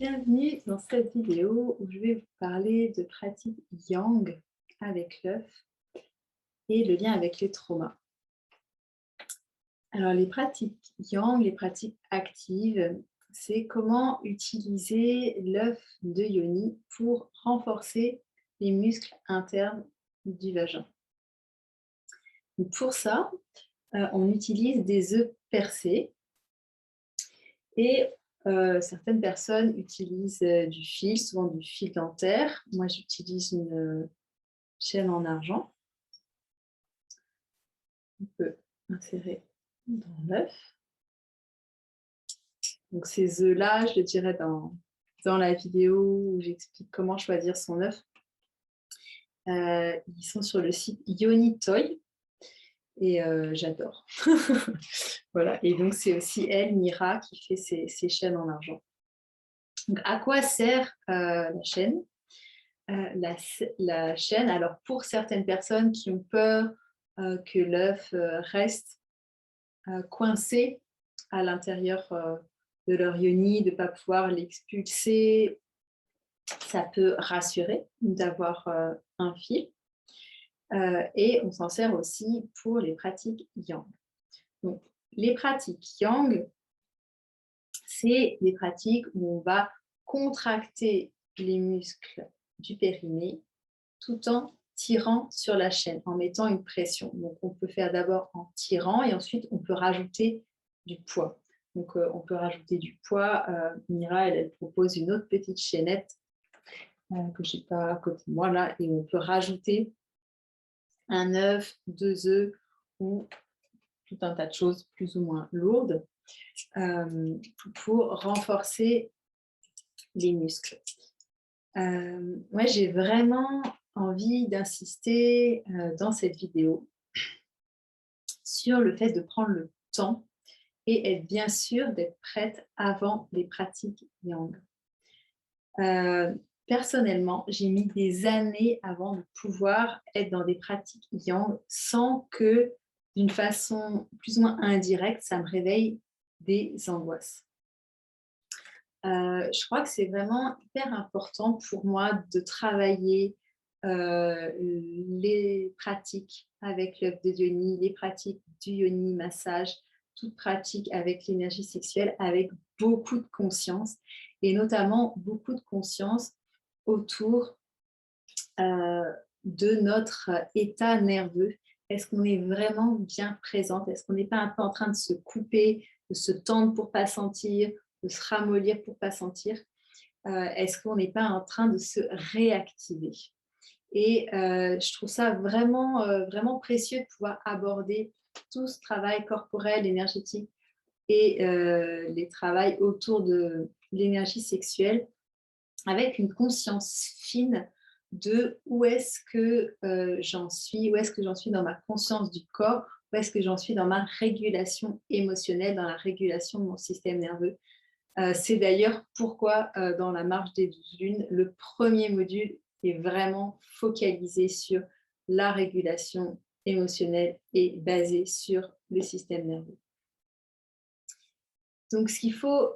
Bienvenue dans cette vidéo où je vais vous parler de pratiques yang avec l'œuf et le lien avec les traumas. Alors les pratiques yang, les pratiques actives, c'est comment utiliser l'œuf de yoni pour renforcer les muscles internes du vagin. Donc pour ça, on utilise des œufs percés et certaines personnes utilisent du fil, souvent du fil dentaire. Moi, j'utilise une chaîne en argent. On peut insérer dans l'œuf. Donc ces œufs-là, je le dirai dans la vidéo où j'explique comment choisir son œuf. Ils sont sur le site Yoni Toy et j'adore. Voilà. Et donc c'est aussi elle, Mira, qui fait ces chaînes en argent. Donc à quoi sert la chaîne? La chaîne, alors pour certaines personnes qui ont peur que l'œuf reste coincé à l'intérieur de leur yoni, de ne pas pouvoir l'expulser, ça peut rassurer d'avoir un fil. Et on s'en sert aussi pour les pratiques yang. Donc, les pratiques yang, c'est des pratiques où on va contracter les muscles du périnée tout en tirant sur la chaîne, en mettant une pression. Donc, on peut faire d'abord en tirant et ensuite, on peut rajouter du poids. Donc, on peut rajouter du poids. Mira, elle propose une autre petite chaînette que je n'ai pas à côté de moi là, et on peut rajouter un œuf, 2 œufs ou tout un tas de choses plus ou moins lourdes pour renforcer les muscles. Moi, j'ai vraiment envie d'insister dans cette vidéo sur le fait de prendre le temps et être bien sûr d'être prête avant les pratiques yang. Personnellement, j'ai mis des années avant de pouvoir être dans des pratiques yang sans que, d'une façon plus ou moins indirecte, ça me réveille des angoisses. Je crois que c'est vraiment hyper important pour moi de travailler les pratiques avec l'œuf de yoni, les pratiques du yoni massage, toute pratique avec l'énergie sexuelle, avec beaucoup de conscience et notamment beaucoup de conscience autour de notre état nerveux. Est-ce qu'on est vraiment bien présente? Est-ce qu'on n'est pas un peu en train de se couper, de se tendre pour ne pas sentir, de se ramollir pour ne pas sentir? Est-ce qu'on n'est pas en train de se réactiver? Et je trouve ça vraiment, vraiment précieux de pouvoir aborder tout ce travail corporel, énergétique et les travails autour de l'énergie sexuelle avec une conscience fine de où est-ce que j'en suis, où est-ce que j'en suis dans ma conscience du corps, où est-ce que j'en suis dans ma régulation émotionnelle, dans la régulation de mon système nerveux. C'est d'ailleurs pourquoi dans la marche des 12 lunes, le premier module est vraiment focalisé sur la régulation émotionnelle et basé sur le système nerveux. Donc, ce qu'il faut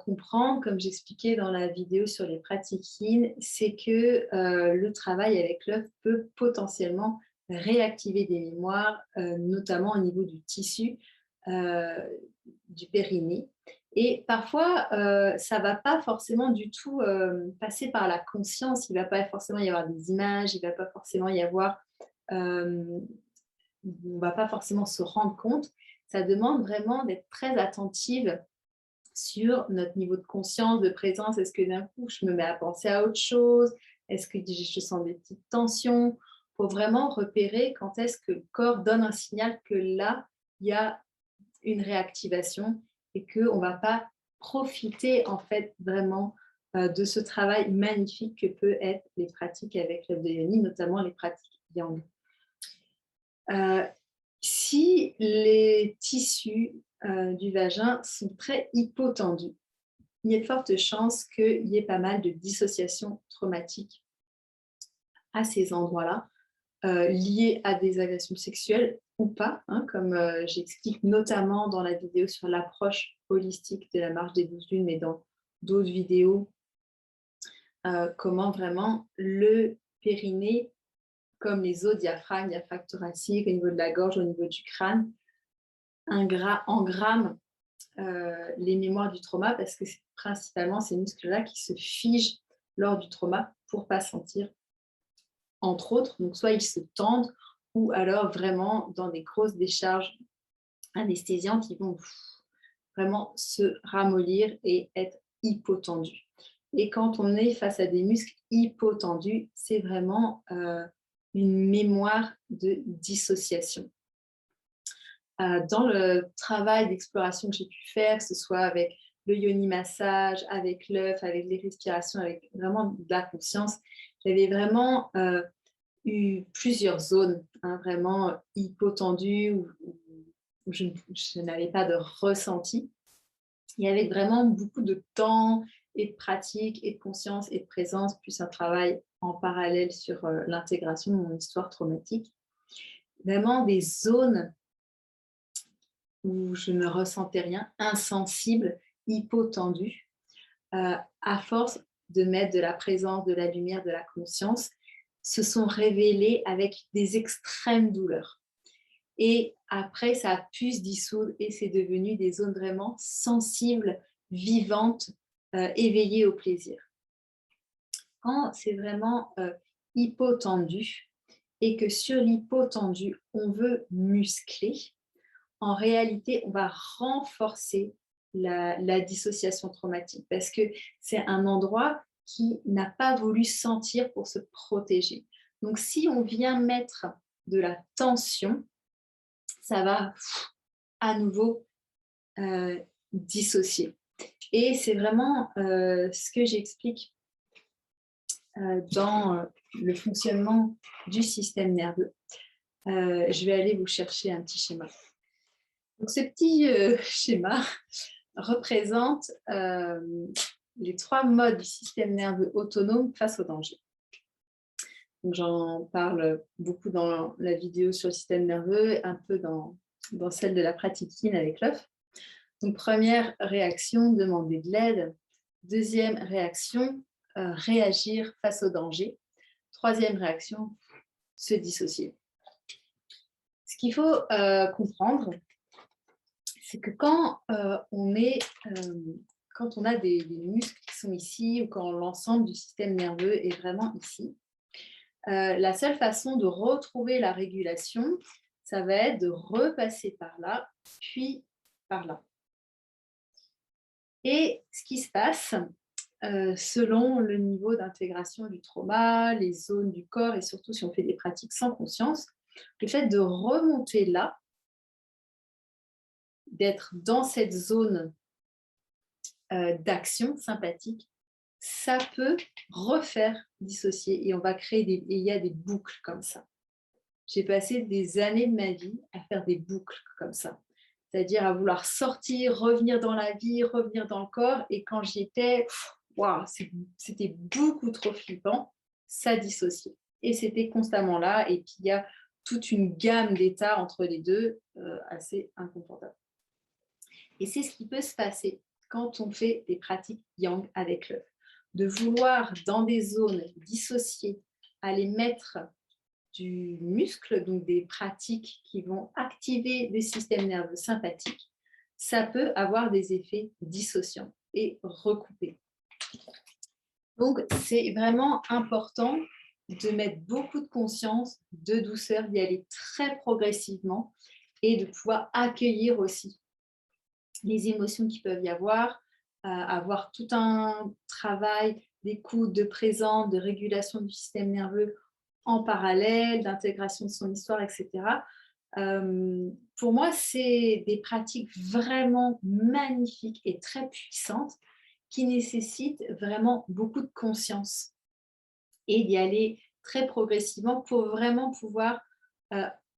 comprendre, comme j'expliquais dans la vidéo sur les pratiques yin, c'est que le travail avec l'œuf peut potentiellement réactiver des mémoires, notamment au niveau du tissu du périnée. Et parfois, ça ne va pas forcément du tout passer par la conscience, il ne va pas forcément y avoir des images, il ne va pas forcément y avoir... on ne va pas forcément se rendre compte. Ça demande vraiment d'être très attentive sur notre niveau de conscience, de présence. Est-ce que d'un coup, je me mets à penser à autre chose? Est-ce que je sens des petites tensions? Il faut vraiment repérer quand est-ce que le corps donne un signal que là, il y a une réactivation et qu'on ne va pas profiter en fait vraiment de ce travail magnifique que peut être les pratiques avec l'œuf de yoni, notamment les pratiques yang. Si les tissus du vagin sont très hypotendus, il y a de fortes chances qu'il y ait pas mal de dissociation traumatique à ces endroits-là, liées à des agressions sexuelles ou pas, hein, comme j'explique notamment dans la vidéo sur l'approche holistique de la marche des 12 lunes, mais dans d'autres vidéos comment vraiment le périnée, comme les os, diaphragme thoracique, au niveau de la gorge, au niveau du crâne, engramme les mémoires du trauma, parce que c'est principalement ces muscles-là qui se figent lors du trauma pour ne pas sentir, entre autres. Donc, soit ils se tendent, ou alors vraiment dans des grosses décharges anesthésiantes, ils vont vraiment se ramollir et être hypotendus. Et quand on est face à des muscles hypotendus, c'est vraiment une mémoire de dissociation. Dans le travail d'exploration que j'ai pu faire, que ce soit avec le yoni massage, avec l'œuf, avec les respirations, avec vraiment de la conscience, j'avais vraiment eu plusieurs zones, vraiment hypotendues, où je n'avais pas de ressenti. Il y avait vraiment beaucoup de temps et de pratique et de conscience et de présence, plus un travail en parallèle sur l'intégration de mon histoire traumatique. Vraiment des zones où je ne ressentais rien, insensible, hypotendu, à force de mettre de la présence, de la lumière, de la conscience, se sont révélées avec des extrêmes douleurs. Et après, ça a pu se dissoudre et c'est devenu des zones vraiment sensibles, vivantes, éveillées au plaisir. Quand c'est vraiment hypotendu et que sur l'hypotendu, on veut muscler, en réalité, on va renforcer la dissociation traumatique, parce que c'est un endroit qui n'a pas voulu sentir pour se protéger. Donc, si on vient mettre de la tension, ça va à nouveau dissocier. Et c'est vraiment ce que j'explique dans le fonctionnement du système nerveux. Je vais aller vous chercher un petit schéma. Donc, ce petit schéma représente les 3 modes du système nerveux autonome face au danger. Donc, j'en parle beaucoup dans la vidéo sur le système nerveux, un peu dans celle de la pratique yin avec l'œuf. Donc, première réaction, demander de l'aide. Deuxième réaction, réagir face au danger. Troisième réaction, se dissocier. Ce qu'il faut comprendre, c'est que quand on a des muscles qui sont ici, ou quand l'ensemble du système nerveux est vraiment ici, la seule façon de retrouver la régulation, ça va être de repasser par là, puis par là. Et ce qui se passe, selon le niveau d'intégration du trauma, les zones du corps, et surtout si on fait des pratiques sans conscience, le fait de remonter là, d'être dans cette zone d'action sympathique, ça peut refaire dissocier, et on va créer et il y a des boucles comme ça. J'ai passé des années de ma vie à faire des boucles comme ça, c'est-à-dire à vouloir sortir, revenir dans la vie, revenir dans le corps, et quand j'y étais, wow, c'était beaucoup trop flippant, ça dissociait. Et c'était constamment là, et puis il y a toute une gamme d'états entre les deux, assez inconfortable. Et c'est ce qui peut se passer quand on fait des pratiques yang avec l'œuf, de vouloir dans des zones dissociées aller mettre du muscle, donc des pratiques qui vont activer le système nerveux sympathique, ça peut avoir des effets dissociants et recoupés. Donc, c'est vraiment important de mettre beaucoup de conscience, de douceur, d'y aller très progressivement et de pouvoir accueillir aussi les émotions qui peuvent y avoir tout un travail d'écoute, de présence, de régulation du système nerveux en parallèle, d'intégration de son histoire, etc. Pour moi, c'est des pratiques vraiment magnifiques et très puissantes qui nécessitent vraiment beaucoup de conscience et d'y aller très progressivement pour vraiment pouvoir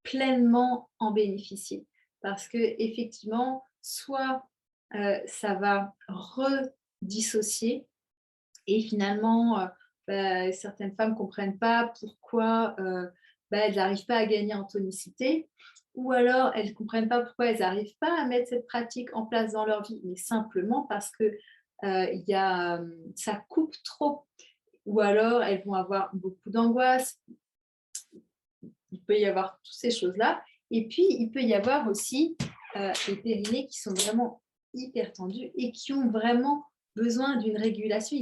pleinement en bénéficier. Parce que effectivement, soit ça va redissocier et finalement, certaines femmes ne comprennent pas pourquoi elles n'arrivent pas à gagner en tonicité, ou alors elles ne comprennent pas pourquoi elles n'arrivent pas à mettre cette pratique en place dans leur vie, mais simplement parce que ça coupe trop. ou alors elles vont avoir beaucoup d'angoisse. Il peut y avoir toutes ces choses-là. Et puis, il peut y avoir aussi les périnées qui sont vraiment hyper tendus et qui ont vraiment besoin d'une régulation.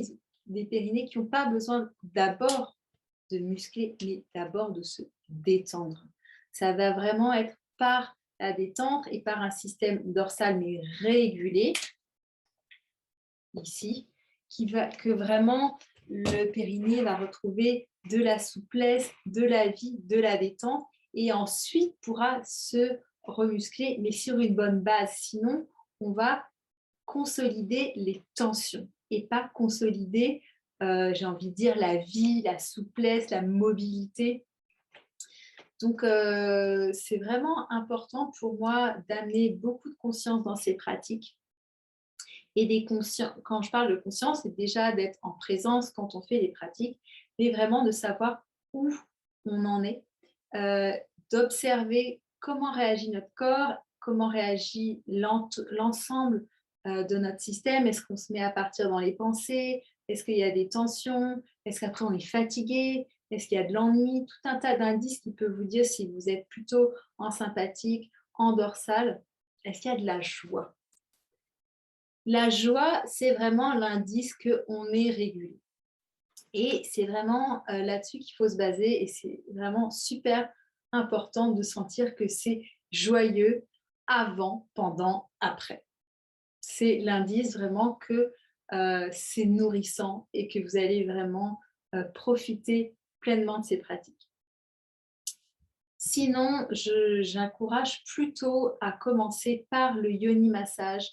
Des périnées qui n'ont pas besoin d'abord de muscler, mais d'abord de se détendre. Ça va vraiment être par la détente et par un système dorsal mais régulé, ici, que vraiment le périnée va retrouver de la souplesse, de la vie, de la détente et ensuite pourra se remuscler, mais sur une bonne base. Sinon, on va consolider les tensions et pas consolider, j'ai envie de dire, la vie, la souplesse, la mobilité. Donc, c'est vraiment important pour moi d'amener beaucoup de conscience dans ces pratiques. Et quand je parle de conscience, c'est déjà d'être en présence quand on fait les pratiques, mais vraiment de savoir où on en est, euh, d'observer comment réagit notre corps, comment réagit l'ensemble de notre système. Est-ce qu'on se met à partir dans les pensées? Est-ce qu'il y a des tensions? Est-ce qu'après on est fatigué? Est-ce qu'il y a de l'ennui? Tout un tas d'indices qui peuvent vous dire si vous êtes plutôt en sympathique, en dorsale. Est-ce qu'il y a de la joie? La joie, c'est vraiment l'indice qu'on est régulé. Et c'est vraiment là-dessus qu'il faut se baser et c'est vraiment super important de sentir que c'est joyeux avant, pendant, après. C'est l'indice vraiment que c'est nourrissant et que vous allez vraiment profiter pleinement de ces pratiques. Sinon, j'encourage plutôt à commencer par le yoni massage,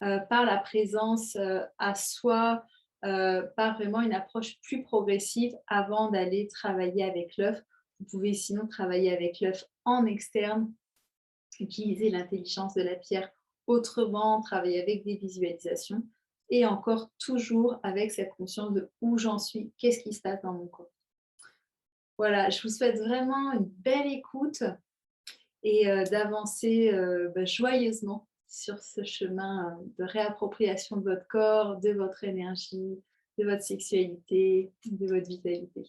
par la présence à soi, par vraiment une approche plus progressive avant d'aller travailler avec l'œuf. Vous pouvez sinon travailler avec l'œuf en externe, utiliser l'intelligence de la pierre autrement, travailler avec des visualisations et encore toujours avec cette conscience de où j'en suis, qu'est-ce qui se passe dans mon corps. Voilà, je vous souhaite vraiment une belle écoute et d'avancer joyeusement sur ce chemin de réappropriation de votre corps, de votre énergie, de votre sexualité, de votre vitalité.